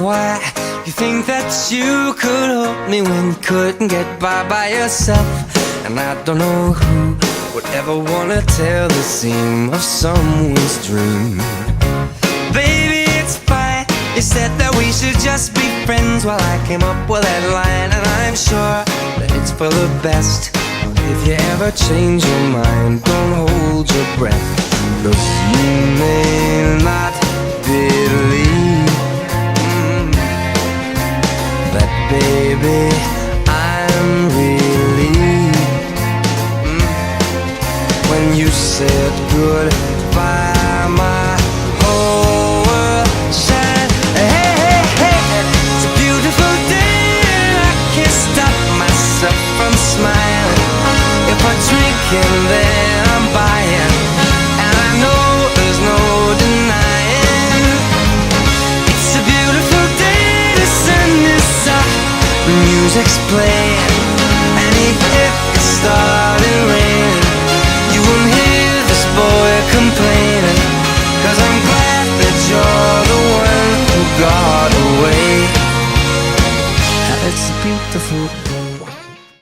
why you think that you could hold me when you couldn't get by yourself. And I don't know who would ever wanna tell the seam of someone's dream. Baby, it's fine. You said that we should just be friends while I came up with that line. And I'm sure that it's for the best. If you ever change your mind, don't hold your breath. Look, you may not believe that, baby, I'm relieved when you said goodbye. My whole world shined. Hey, hey, hey, it's a beautiful day and I can't stop myself from smiling. If I drink and then I'm buying, and I know there's no denying. It's a beautiful day, the sun is up, the music's playing.